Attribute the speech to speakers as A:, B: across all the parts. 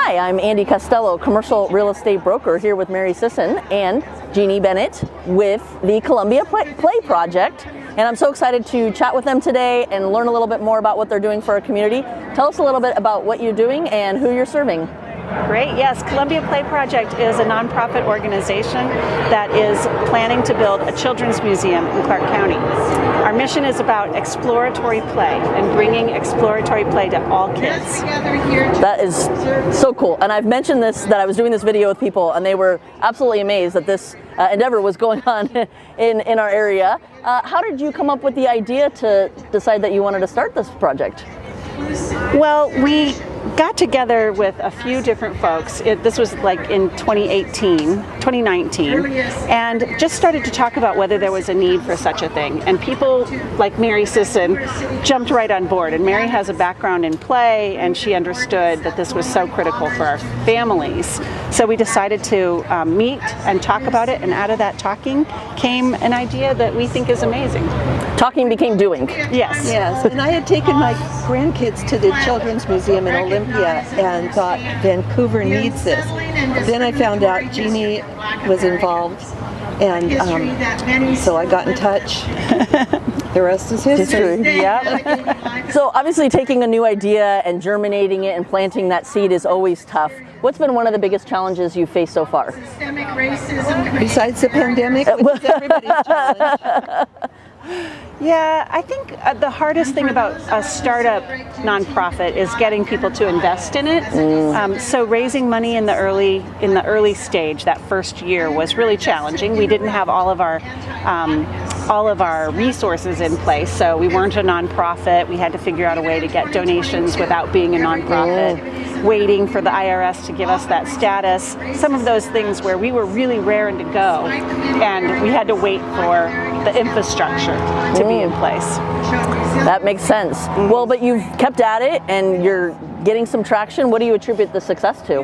A: Hi, I'm Andy Costello, commercial real estate broker here with Mary Sisson and Jeanne Bennett with the Columbia Play Project. And I'm so excited to chat with them today and learn a little bit more about what they're doing for our community. Tell us a little bit about what you're doing and who you're serving.
B: Great, yes. Columbia Play Project is a nonprofit organization that is planning to build a children's museum in Clark County. Our mission is about exploratory play and bringing exploratory play to all kids.
A: That is so cool. And I've mentioned this, that I was doing this video with people and they were absolutely amazed that this endeavor was going on in our area. How did you come up with the idea to decide that you wanted to start this project?
B: Well, we got together with a few different folks. This was like in 2019, and just started to talk about whether there was a need for such a thing. And people like Mary Sisson jumped right on board. And Mary has a background in play, and she understood that this was so critical for our families. So we decided to meet and talk about it, and out of that talking came an idea that we think is amazing.
A: Talking became doing.
B: Yes.
C: Yes, and I had taken my grandkids to the Children's Museum in Olympia and thought Vancouver needs this. Then I found out Jeanne was involved, and so I got in touch. The rest is history.
A: Yep. So obviously taking a new idea and germinating it and planting that seed is always tough. What's been one of the biggest challenges you've faced so far?
C: Besides the pandemic, which is everybody's challenge.
B: Yeah, I think the hardest thing about a startup nonprofit is getting people to invest in it. So raising money in the early stage, that first year, was really challenging. We didn't have all of our resources in place, so we weren't a nonprofit. We had to figure out a way to get donations without being a nonprofit. Waiting for the IRS to give us that status. Some of those things where we were really raring to go, and we had to wait for the infrastructure to be in place.
A: That makes sense. Well, but you've kept at it and you're getting some traction. What do you attribute the success to?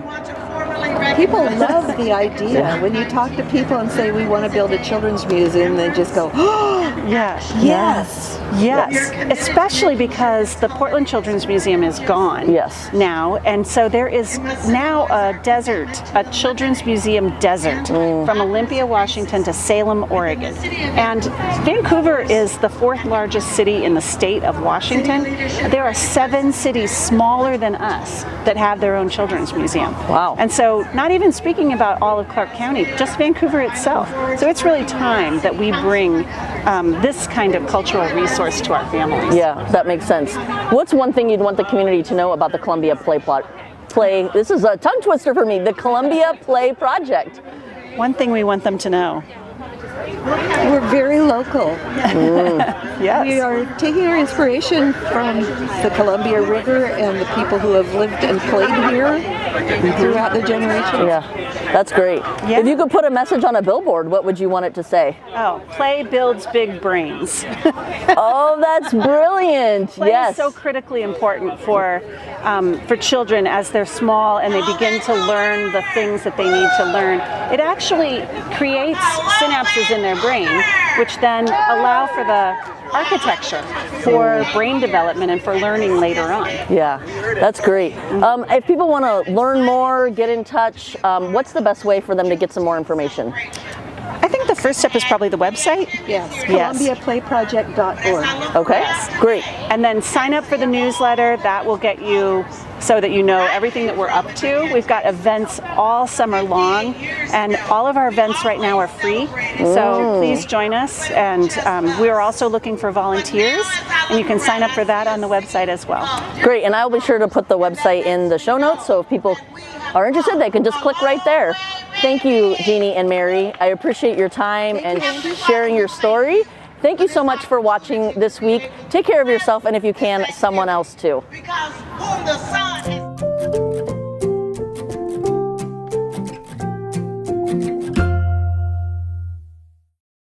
C: People love the idea. When you talk to people and say we want to build a children's museum, they just go, oh,
B: yes.
C: yes.
B: Yes, especially because the Portland Children's Museum is gone now, and so there is now a desert, a children's museum desert from Olympia, Washington to Salem, Oregon. And Vancouver is the fourth largest city in the state of Washington. There are 7 cities smaller than us that have their own children's museum.
A: Wow.
B: And so not even speaking about all of Clark County, just Vancouver itself. So it's really time that we bring this kind of cultural resource to our families.
A: Yeah, that makes sense. What's one thing you'd want the community to know about the Columbia Play? This is a tongue twister for me. The Columbia Play Project.
B: One thing we want them to know.
C: We're very local.
B: Yes.
C: We are taking our inspiration from the Columbia River and the people who have lived and played here throughout the generations.
A: Yeah, that's great.
B: Yeah.
A: If you could put a message on a billboard, what would you want it to say?
B: Oh, play builds big brains.
A: Oh, that's brilliant.
B: Play
A: yes.
B: is so critically important for children as they're small and they begin to learn the things that they need to learn. It actually creates synapses in their brain, which then allow for the architecture for brain development and for learning later on.
A: Yeah, that's great. If people want to learn more, get in touch, what's the best way for them to get some more information?
B: I think the first step is probably the website.
C: Yes, ColumbiaPlayProject.org.
A: Okay, great.
B: And then sign up for the newsletter. That will get you so that you know everything that we're up to. We've got events all summer long, and all of our events right now are free. So please join us. And we are also looking for volunteers, and you can sign up for that on the website as well.
A: Great, and I'll be sure to put the website in the show notes, so if people are interested, they can just click right there. Thank you, Jeanne and Mary. I appreciate your time and sharing your story. Thank you so much for watching this week. Take care of yourself, and if you can, someone else too.